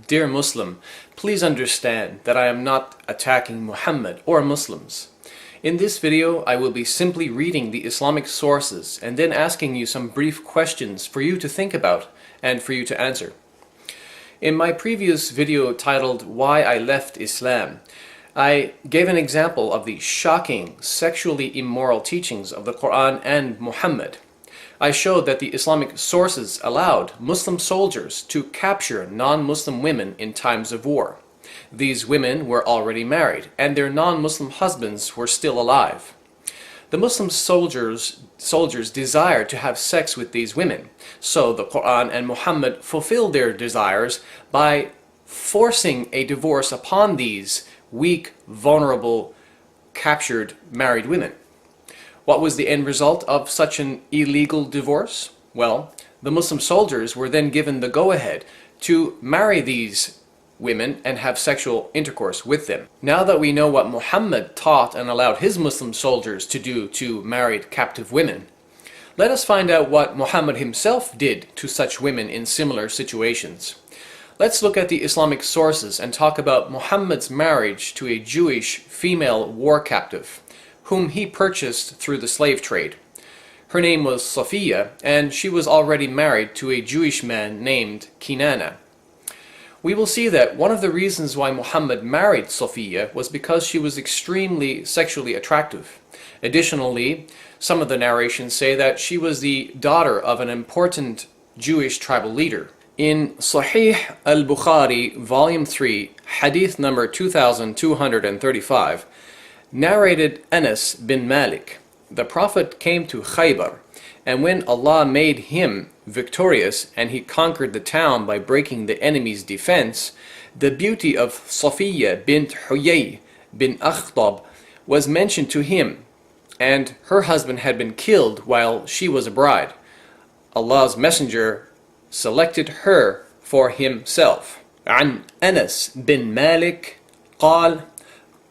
Dear Muslim, please understand that I am not attacking Muhammad or Muslims. In this video, I will be simply reading the Islamic sources and then asking you some brief questions for you to think about and for you to answer. In my previous video titled Why I Left Islam, I gave an example of the shocking, sexually immoral teachings of the Quran and Muhammad. I showed that the Islamic sources allowed Muslim soldiers to capture non-Muslim women in times of war. These women were already married, and their non-Muslim husbands were still alive. The Muslim soldiers desired to have sex with these women, so the Quran and Muhammad fulfilled their desires by forcing a divorce upon these weak, vulnerable, captured, married women. What was the end result of such an illegal divorce? Well, the Muslim soldiers were then given the go-ahead to marry these women and have sexual intercourse with them. Now that we know what Muhammad taught and allowed his Muslim soldiers to do to married captive women, let us find out what Muhammad himself did to such women in similar situations. Let's look at the Islamic sources and talk about Muhammad's marriage to a Jewish female war captive, whom he purchased through the slave trade. Her name was Safiyye, and she was already married to a Jewish man named Kinana. We will see that one of the reasons why Muhammad married Safiyye was because she was extremely sexually attractive. Additionally, some of the narrations say that she was the daughter of an important Jewish tribal leader. In Sahih al-Bukhari, volume 3, hadith number 2235, narrated Anas bin Malik, the Prophet came to Хайбар, and when Allah made him victorious and he conquered the town by breaking the enemy's defense, the beauty of Safiyye bint Huyay bin Akhtab was mentioned to him, and her husband had been killed while she was a bride. Allah's Messenger selected her for himself. عن أنس بن مالك قال: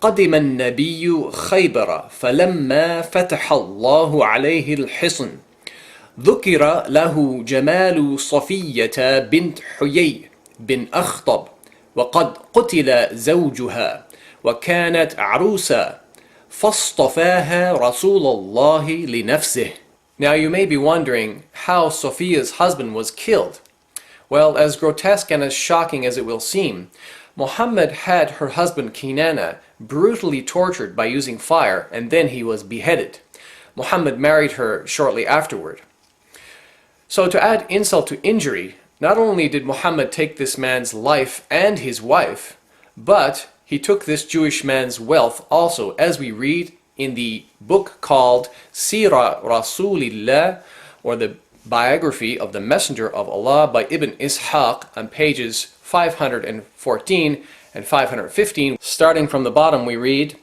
قدم النبي خيبر فلما فتح الله عليه الحصن ذكر له جمال صفية بنت حيي بن أخطب وقد قتل زوجها وكانت عروسا فاصطفاها رسول الله لنفسه. Now you may be wondering how Safiyye's husband was killed. Well, as grotesque and as shocking as it will seem, Muhammad had her husband Kinana brutally tortured by using fire, and then he was beheaded. Muhammad married her shortly afterward. So to add insult to injury, not only did Muhammad take this man's life and his wife, but he took this Jewish man's wealth also, as we read in the book called Sira Rasulillah, or the biography of the Messenger of Allah by Ibn Ishaq, on pages 514 and 515. Starting from the bottom we read,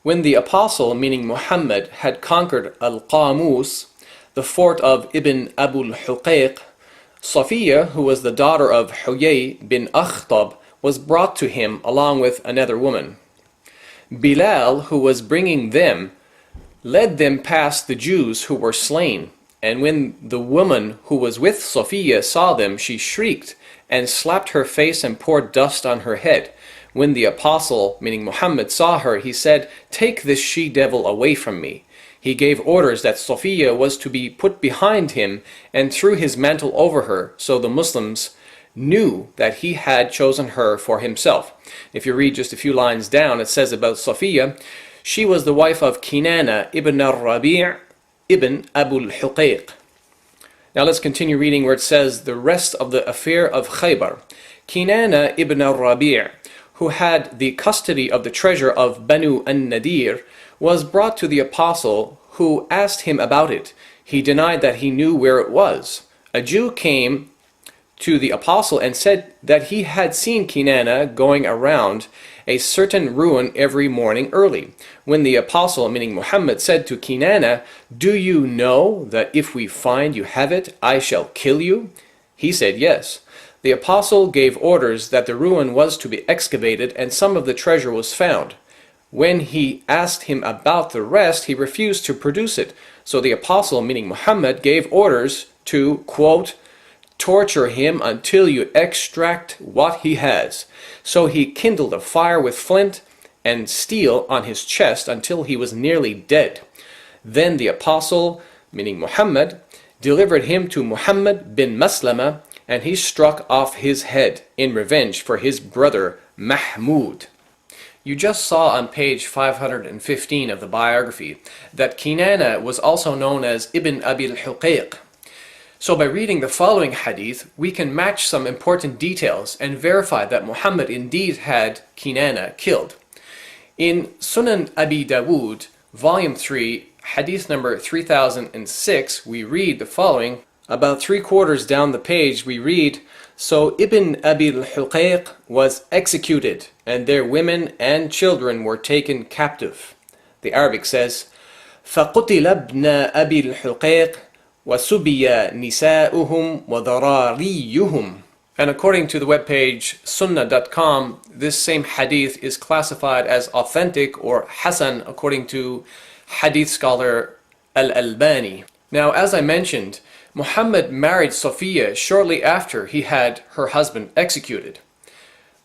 when the apostle, meaning Muhammad, had conquered Al-Qamus, the fort of Ibn Abu al-Huqayq, Safiyye, who was the daughter of Huyay bin Akhtab, was brought to him along with another woman. Bilal, who was bringing them, led them past the Jews who were slain, and when the woman who was with Safiyye saw them, she shrieked and slapped her face and poured dust on her head. When the apostle, meaning Muhammad, saw her, he said, "Take this she-devil away from me." He gave orders that Safiyye was to be put behind him and threw his mantle over her, so the Muslims knew that he had chosen her for himself. If you read just a few lines down, it says about Safiyye, she was the wife of Kinana ibn ар-Рабиа ibn Abu al-Huqayq. Now let's continue reading where it says the rest of the affair of Хайбар. Kinana ibn ар-Рабиа, who had the custody of the treasure of Banu an-Nadir, was brought to the apostle, who asked him about it. He denied that he knew where it was. A Jew came to the apostle and said that he had seen Kinana going around a certain ruin every morning early. When the apostle, meaning Muhammad, said to Kinana, "Do you know that if we find you have it, I shall kill you?" He said yes. The apostle gave orders that the ruin was to be excavated, and some of the treasure was found. When he asked him about the rest, he refused to produce it. So the apostle, meaning Muhammad, gave orders to, quote, torture him until you extract what he has. So he kindled a fire with flint and steel on his chest until he was nearly dead. Then the apostle, meaning Muhammad, delivered him to Muhammad bin Maslama, and he struck off his head in revenge for his brother Mahmud. You just saw on page 515 of the biography that Kinana was also known as Ibn Abi al-Huqayq. So by reading the following hadith, we can match some important details and verify that Muhammad indeed had Kinana killed. In Sunan Abi Dawood, volume 3, hadith number 3006, we read the following. About 3/4 down the page we read, so Ibn Abi al-Huqayq was executed, and their women and children were taken captive. The Arabic says, فَقُتِلَ ابْنَ أَبِي الْحُقَيْقِ وَسُبِيَ نِسَاؤُهُمْ وَذَرَارِيُّهُمْ. And according to the webpage sunnah.com, this same hadith is classified as authentic or Hasan according to hadith scholar al-Albani. Now, as I mentioned, Muhammad married Safiyye shortly after he had her husband executed.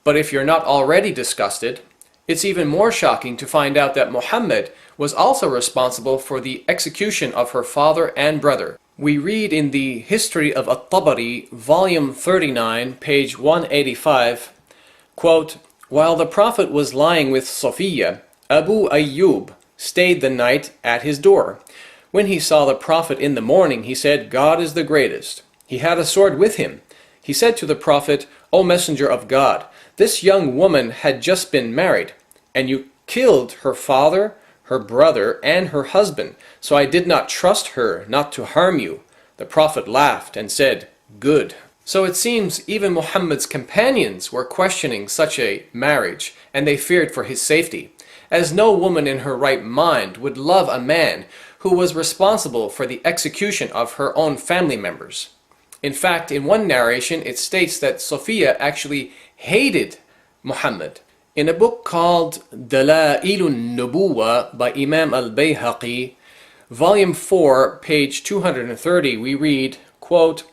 But if you're not already disgusted, it's even more shocking to find out that Muhammad was also responsible for the execution of her father and brother. We read in the History of At-Tabari, volume 39, page 185, quote, while the Prophet was lying with Safiyye, Abu Ayyub stayed the night at his door. When he saw the Prophet in the morning, he said, God is the greatest. He had a sword with him. He said to the Prophet, O Messenger of God, this young woman had just been married, and you killed her father, her brother, and her husband, so I did not trust her not to harm you. The Prophet laughed and said, good. So it seems even Muhammad's companions were questioning such a marriage, and they feared for his safety, as no woman in her right mind would love a man who was responsible for the execution of her own family members. In fact, in one narration, it states that Safiyye actually hated Muhammad. In a book called Dalailun Nubuwa by Imam al-Bayhaqi, volume 4, page 230, we read, quote,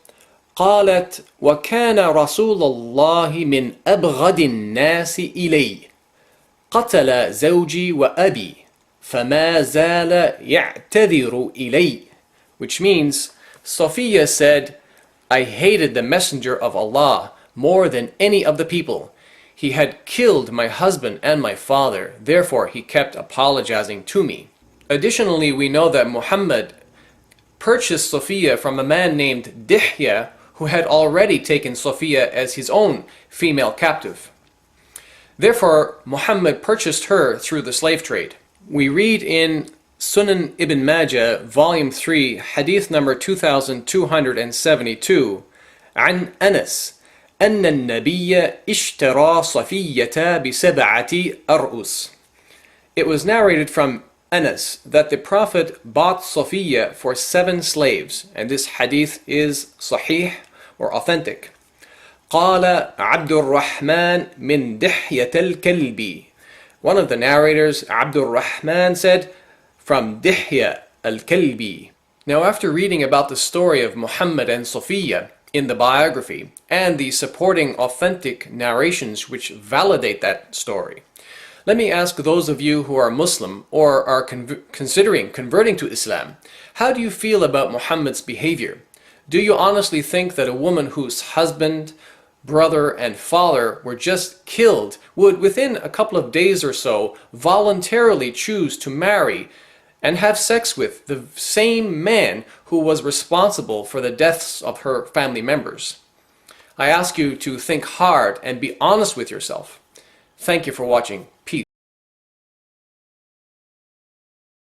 قالت وكان رسول الله من أبغض الناس إلي قتل زوجي وأبي فما زال يعتذر إلي, which means Safiyye said, I hated the messenger of Allah more than any of the people. He had killed my husband and my father, therefore he kept apologizing to me. Additionally, we know that Muhammad purchased Safiyye from a man named Dihya, who had already taken Safiyye as his own female captive. Therefore, Muhammad purchased her through the slave trade. We read in Sunan Ibn Majah, volume 3, hadith number 2272, عن أنس أن النبي اشترى صفية بسبعة أرؤس. It was narrated from Anas that the Prophet bought Safiyye for 7 slaves, and this hadith is sahih or authentic. قال عبد الرحمن من دحية الكلب. One of the narrators, Abdul Rahman, said, from Dihya al-Kalbi. Now, after reading about the story of Muhammad and Safiyye in the biography and the supporting authentic narrations which validate that story, let me ask those of you who are Muslim or are considering converting to Islam, how do you feel about Muhammad's behavior? Do you honestly think that a woman whose husband, brother, and father were just killed would within a couple of days or so voluntarily choose to marry and have sex with the same man who was responsible for the deaths of her family members? I ask you to think hard and be honest with yourself. Thank you for watching. Peace.